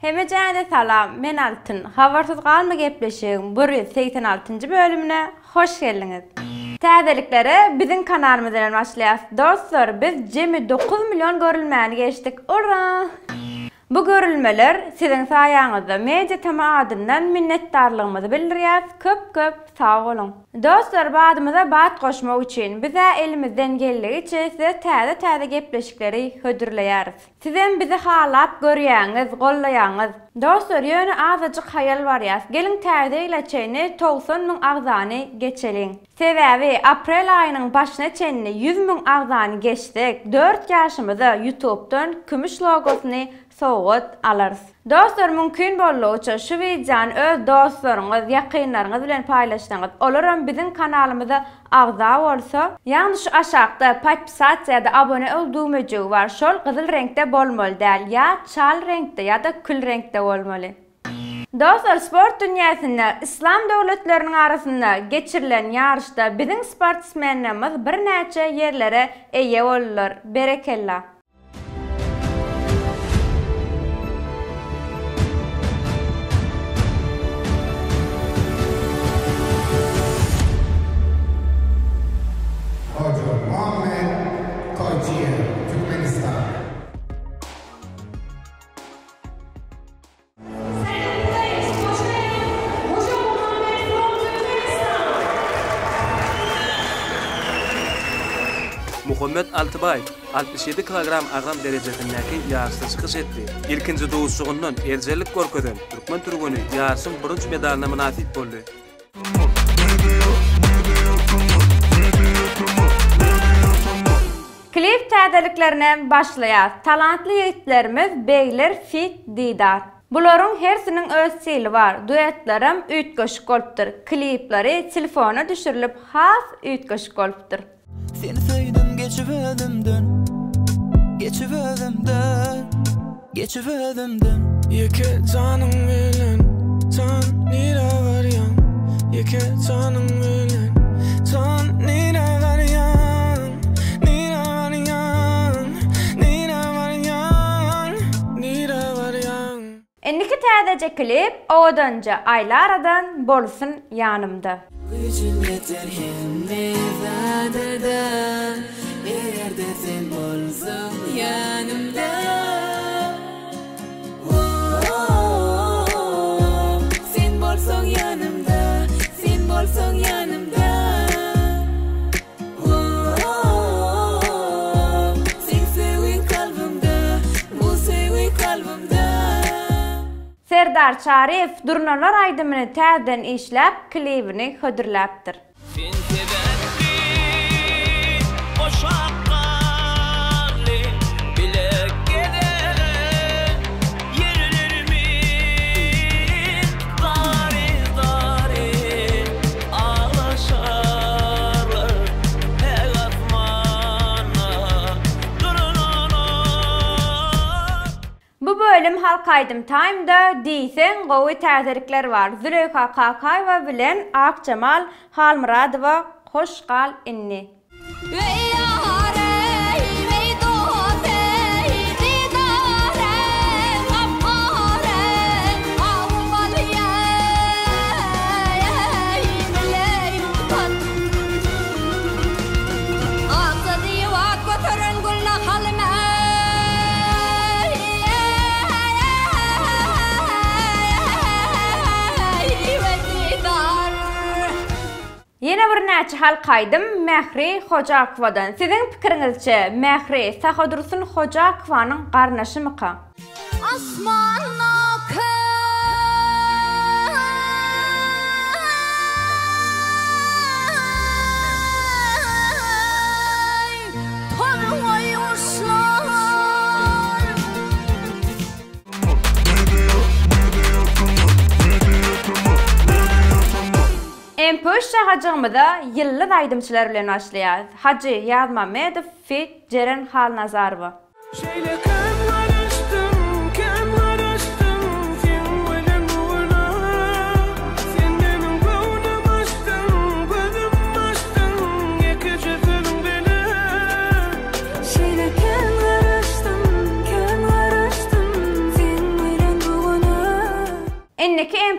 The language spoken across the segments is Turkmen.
Hemejäne salam, men Altyn. Habarsyz galma gepleşigiň 186-njy bölümine hoş geldiňiz. Täzeliklere biziň kanalymyzdan başlaýas. Dostlar, biz jemi 9 milyon görülmäni geçdik. Ura! Bu görülmeler siziň saýaňyzda media tama adından minnetdarlygymyzy bildirýär. Köp sag bolun. Dostlar, badymyza bat goşmak üçin bize elimizden geldigiçe size täze gepleşikleri hödürleýäris. Sizem bizi halap görýäňiz, gollaýaňyz. Dostlar, ýöne azyjyk hayal barýas. Gelin täze ile çeýni 90 000 agzany geçeliň. Sebäbi aprel aýynyň başyna çenli 100 000 agzany geçdik. 4 ýaşymyzda YouTube'dan kümüş logosyny soğut alırız. Dostlar, mümkün bolluğuça şu videonu öz dostlarınız, yakınlarınız bilen paylaştığınız olurum bizim kanalımıza ağza olsa, yani şu aşağıda paylaşat ya da abone olduğum öcüğü var. Şol kızıl renkte bolmalı değil, ya çal renkte ya da kül renkte olmalı. Dostlar, sport dünyasında İslam devletlerinin arasında geçirilen yarışta bizim sportsmenlerimiz bir neçe yerlere eýe bolurlar. Berekellah. Muhammed Altıbay 67 kilogram ağam derejesindäki ýarşda çykyş etdi. İlkinji dowuşçugundan erjelik görkezden Türkmen türgüni ýarşyň birinji medalyna munasip boldy. Klip täzeliklerine başlaýar. Talantly ýigitlerimiz Beyler Fit Didar. Bularyň hersiniň öz sili bar. Duetlerim üýtgeşik bolupdyr. Klipleri telefona düşürilip has üýtgeşik bolupdyr. Seni söyledim geçip ölümdün, geçip ölümdün, geçip ölümdün. Yeke canım bilen, can nira varyan. Yeke canım bilen, can nira varyan, nira varyan, nira varyan, nira varyan. Endiki täzece klip owadanca aýlaradan bolsun ýanymda. Gücüm yeter hem nezadeden, eğer sen bolsun yanımda. Sen bolsun yanımda, sen bolsun yanımda. Sen sevgin kalbimde, bu sevgin kalbimde. Serdar Şarif Durnalar aýdymyny täzeden işläp klibini hödürläpdir. Sen sebäpli boşaklarly bilek gelen yerlerimi dary ağlaşarlar her asmana durnalar. Bu bölüm Halk Aydym Time'da diýsen gowy täzelikler var. Züleyha Kakaýewa bilen Akjamal Halmuradowa hoş gal inni. Yine bir näçe Halk Aydym Mehri Hojakowadan. Siziň pikiриňizçe Mehri Sahodursun Hojakowanyň garnaşymyka? Asmanna Empuş şahajygymyza ýylly aýdymçylar bilen başlaýar. Haji Ýazmamedow fit Jeren Halnazarowa. Şeýle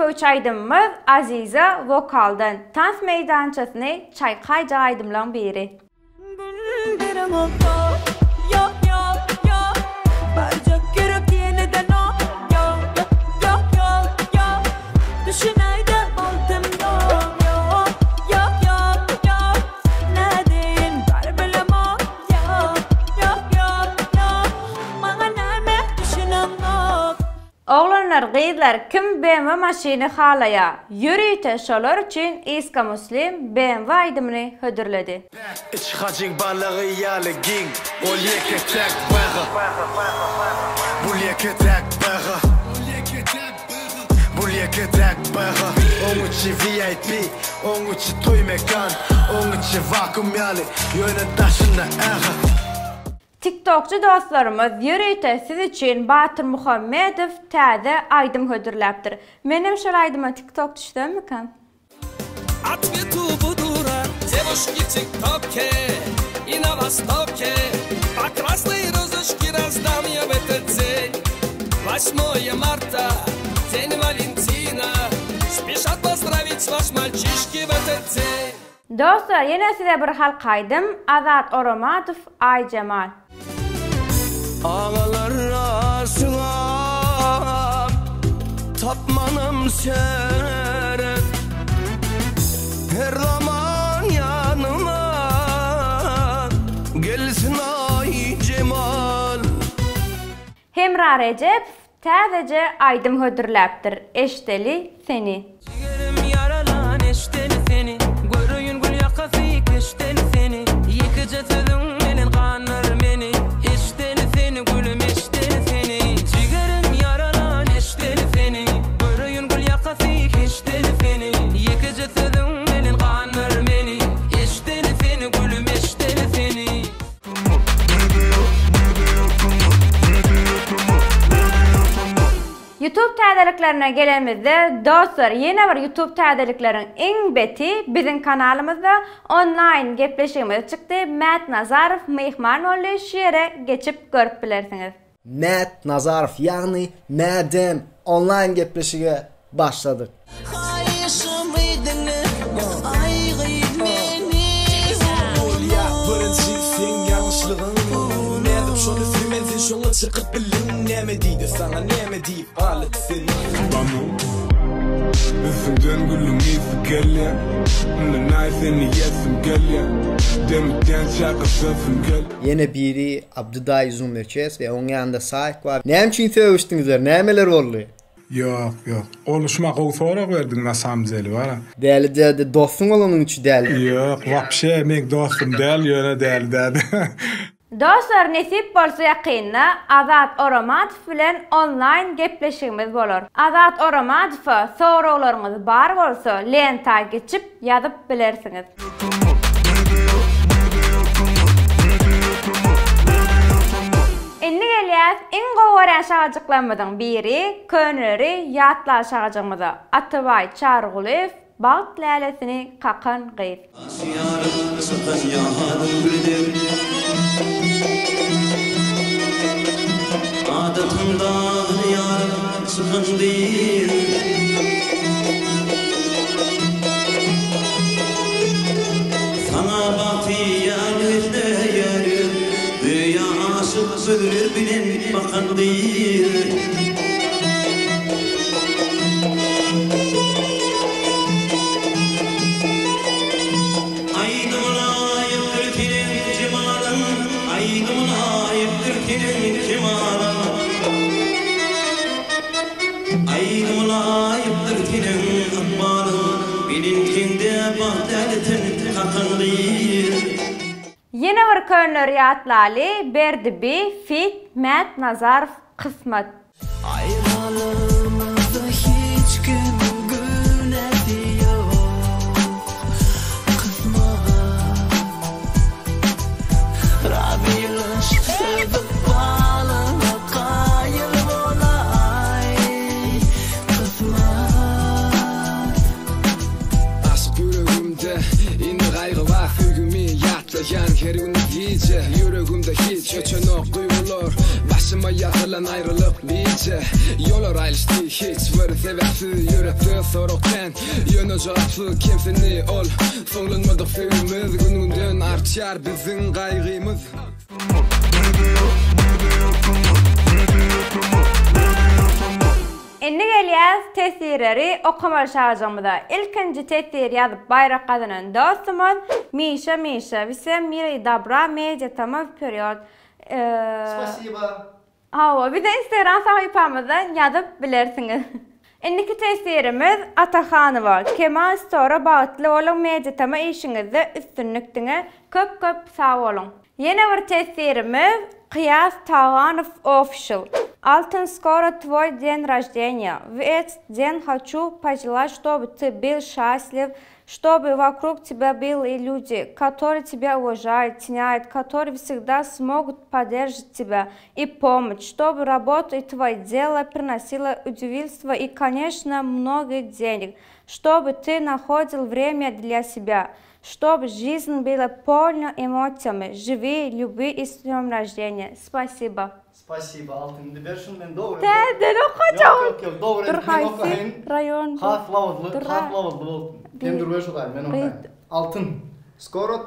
Öýç aýdymymyz Aziza vokaldan tans meýdançasyny çaýkajy aýdymlaryň biri. Güllerim oldu, yok yok yok. Barcak görüp yeniden o, yok yok yok yok. Düşüneyde oldum yok yok yok yok yok. Ne deyin var bilem o, yok yok yok yok. Bana näme düşünen yok. Oglanlar, gyzlar kim BMW maşyny halaya ýürüýte şolar üçin Iska Muslim BMW aýdymyny hödürledi. Ich hacing balığı yalı ging Olyeke tek bağı Bulyeke tek bağı Bulyeke tek bağı Onun için VIP Onun için toy mekan Onun için vakum yalı Yöne taşında ağı TikTokçu dostlarımız ýürüýte siz üçin Batyr Muhammedow täze aýdym hödürläpdir. Menim şol aýdyma TikTok düşdümmikan? Ответу буду рад. Девушки в ТикТоке и на Востоке. По красной розочке раздам я в этот день. 8 марта, день Валентина. Спешат поздравить вас мальчишки в этот день. Dostlar, yine size bir halk aýdym. Azat Oromadow, Ay Cemal. Ağalar arasına Tapmanım seren Her zaman yanıma Gelsin Ay Cemal Hemra Recep täzece aýdym hödürläpdir. Eşdeli seni. Ciğerim yaralan eşten seni. Görüyün gül yakasıyık eşten seni. Yıkıcı sözün elin kanır meni. Eşten seni gülüm eşten seni. Ciğerim yaralan eşten seni. Görüyün gül yakasıyık eşten seni. Yıkıcı sözün elin kanır meni. Eşten seni gülüm eşten seni. YouTube täzeliklerine gelemizde dostlar, yine bir YouTube täzeliklerin en beti bizim kanalımızda online gepleşigimiz çykdy. Mät Nazarow mehman boldy, şu ýere geçip görüp bilersiniz. Mät Nazarow ýagny Mädem online gepleşige başladyk. Şoňa çykyp bilin näme diýdi saňa näme diýip alyp seni Banu Üstünden gülüm ýysyp gelýär Unda näseni ýesim gelýär Demden çakasym gel Yine biri Abduday Zumerkes ve onun yanında Saik var. Näme üçin söwüşdiňizler? Nämeler boldy? Yok. Oluşmak o sonra verdin nasamzeli var. Däli de dostun olanyň üçin däli. Yok, vapşe men dostum däl ýöne däl dedi. Dostlar, nesip bolsa ýakynda Azat Oromadow bilen online gepleşigimiz bolar. Azat Oromadow'a soraglaryňyz bar bolsa, lenta geçip ýazyp bilersiniz. Indi gelýär en gowaran şagajyklarymyzyň biri, könleri ýatlar şagajygymyza. Atybay Çargulew Bağıt lälesini kakan gyz. Adatımdan yarım sıkın değil Sana bakıyan yüzde yerim Dünya aşık ölür bilen bakan değil Aydımına yıktırkinin cemalın Aydımına yıktırkinin cemalın Aydımına yıktırkinin akmalın Bilinkinde bahtelitin kakınlıyır Yine bir könler ýatlali Berdibi fit Mät Nazarow kısmet. Ayrılığımızda hiç kim gülesi yok Kısmet Rabbimiz sevip bağlına kayır olay Kısmet Aşk yüreğimde indi gaýgy var Fügümi ýatlayan her gün gece Yüreğimde hiç öçenok duygular Başıma kılan ayrılık nice Yolar ayrıştı hiç bir sebepsiz yürekte sorukten Yöne cevaplı kimsini ol Soğlanmadık sevimiz gününden artar bizim kaygımız Indi gelýäs tesirleri okuma şarjymyda. İlkinji tesir ýazyp bayrak kazanan dostumuz Misha Вise Мири Добра Медиа Тама Период. Спасибо. Hawa bize Instagram sayfamyzdan ýazyp bilersiňiz. Indiki tesirimiz Ataxanowa. Kemal Stora bagtly bolan Medиа Tama işiňizde üstünlükdiňe köp sag bolun. Ýene bir tesirimiz Qiyas Tağanov Official. Алтын скоро твой день рождения. В этот день хочу пожелать, чтобы ты был счастлив, чтобы вокруг тебя были люди, которые тебя уважают, ценят, которые всегда смогут поддержать тебя и помочь, чтобы работа и твое дело приносило удовольствие и, конечно, много денег, чтобы ты находил время для себя, чтобы жизнь была полна эмоциями. Живи, люби и с днем рождения. Спасибо. Спасибо, алтын бершин men doğru. Täze okuyacağım. Yok, doğru. Dur haysi, rayon. Хавлавлы. Ben другой желаю, мен окuyayım. Алтын. Скоро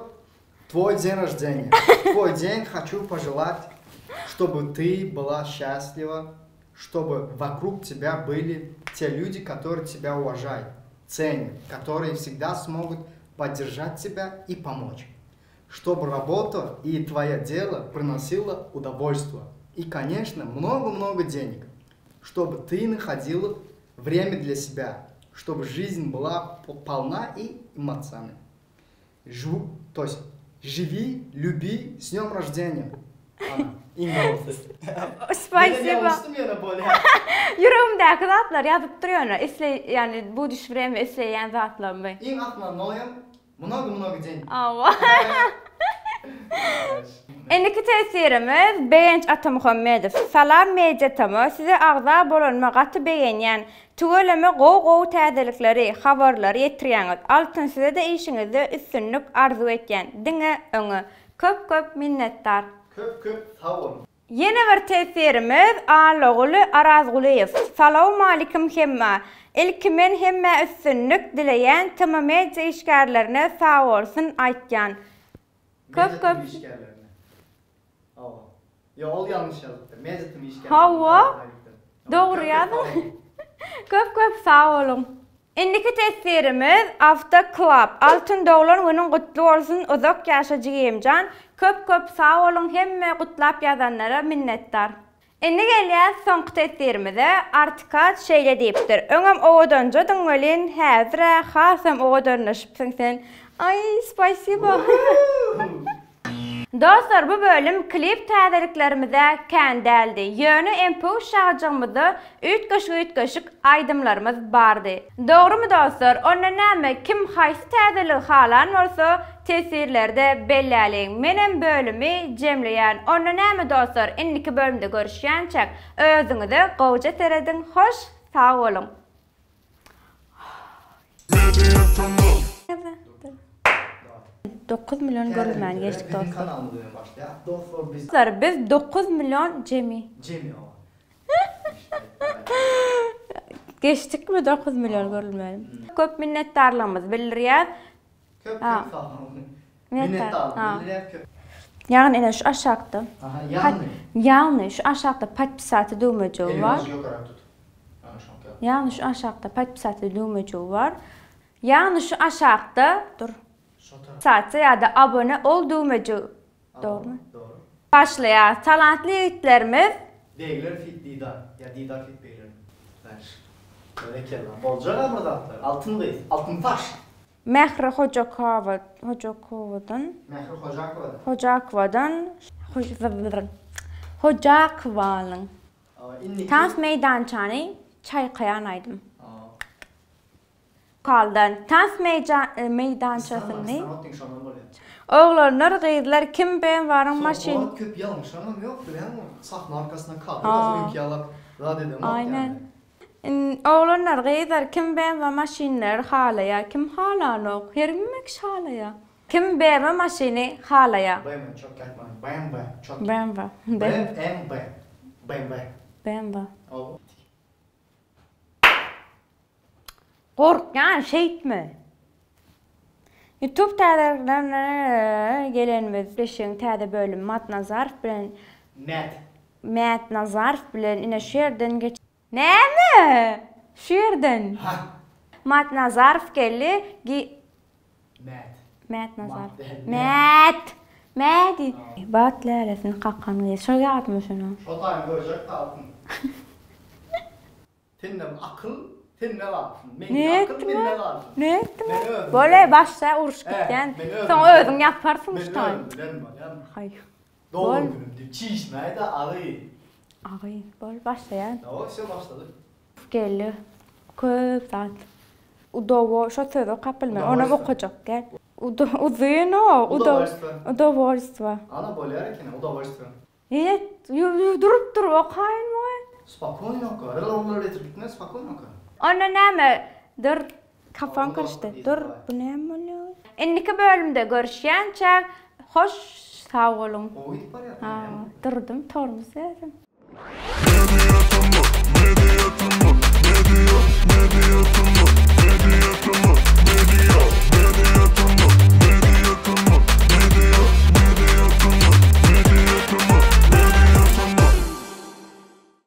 твой день рождения. Твой день хочу пожелать, чтобы ты была счастлива, чтобы вокруг тебя были те люди, которые тебя уважают, ценят, которые всегда смогут поддержать тебя и помочь. Чтобы работа и твое дело приносило удовольствие. И, конечно, много-много денег. Чтобы ты находила время для себя. Чтобы жизнь была полна и эмоциями. То есть, живи, люби, с днем рождения. Спасибо. Yüreğimdeki zatlar yazıp duruyor. Yani bu düşüremi isleyen zatlar mı? İn atma noyam. Много денег. Endiki tesirimiz Beýenç Atamuhammedow. Salam Medya Tama size agza bolanmagatı beýenýän tügeleme gow täzelikleri, habarlary ýetirýäňiz. Altyn size de işiňizde üstünlük arzu etýän. Diňe öňe köp minnettar. Köp sag bolun. Ýene bir tesirimiz Alogly Arazguliýew. Salam alykum hemme. İlkimen hemme üstünlük dileyen Tama Medya işgärlerine sag bolsun aýtýan. Köp işgärlerine. Ya ol yanlış yazdı. Medya Tama işgärlerine. Hawa. Doğru ýazyň. Köp sag bolun. Indiki tesirimiz After Club. Altın doglan günün gutly bolsun. Uzak ýaşagy Emjan. Köp sag bolun hemme gutlap ýazanlara minnettar. Indi gelýär soňky tesirimize Artikat şeýle diýipdir. Öňem owadanja diňmelin häzir hasam owadanlaşypsyň sen. Ay, spasibo. Dostlar, bu bölüm klip täzeliklerimize kändeldi. Ýöne MP şarjymyzda ütgeşik aýdymlarymyz bardy. Dogrymy dostlar? Onda näme kim haýsy täzelik halan bolsa tesirlerde belläleýin. Menem bölümi jemleýän. Onda näme dostlar? Indiki bölümde görüşýänçek özüňize gowja terediň. Hoş, sag bolun. 9 milyon görülmän geçtik dostlar. Dostlar biz 9 milyon Cemi geçtik mi 9 milyon görülmän? Köp minnetdarlygymyzy bildirýär. Köp sag bolun. Minnetdarlyk bildirýär. Yani ene şu aşağıda. Yani şu aşağıda patpisatı döwmejegi var. Yani şu aşağıda patpisatı döwmejegi var. Yani şu aşağıda dur. Satsa ya da abone ol döwmejegi. Doğru. Doğru. Başlaýar. Talantly ýigitlerimiz Beýler fit Didar. Ya Didar fit beýler. Böyle kelam. Boljak amrdatlar. Altın gyz. Altın taş. Mehri Hojakowadan Hojakowalyň Tans meydançany çaýkaýan aýdym. Kaldan tans meydançasyny Oğlanlar gyzlar kim ben barym maşin. Köp ýalňyş anam ýok bilen sahna arkasyna kaldy. Ozmy ýalap rad edem. Aynen. Oğlanlar gyzlar kim ben we maşinler halaýa, kim halanok, hermek halaýa. Kim berme maşini halaýa. BMW çok katman. BMW çok. BMW. BMW. O. Korkyan şeytme. YouTube täzelerine gelenimiz beşiň täze bölüm Mat Nazarov bilen Mat Nazarov bilen ine şu yerden geç. Näme? Şu yerden. Mat Nazarov geldi. Mat Nazarov. Mat. Bat lälesini kakkan. Şo ýatmy şunu. Şotayım görecek kalsın. Tinnem akıl, tinne kalsın. Men akıl, minne kalsın. Ne ettim? Böyle başta uruş gitken. Sen özün yaparsın şu tay. Hayır. Doğum günümde çişmeyi de ağıyı. Ağıyı. Böyle başta yani. O şey başladı. Geldi. Köp saat. Udovo, şu sözü kapılma. Ona bakacak gel. Uzun o. Udovольство. Ana böyle erken udovольство. Evet. Durup okayın mı? Spokojno oka. Relationer etripne spokojno oka. Ona näme? Dur. Kafam karıştı. Dur. Bu näme oluyor? Endiki bölümde görüşýänçe hoş sağ olun. O gidip var ya. Durdum. Tormuz yazdım. Media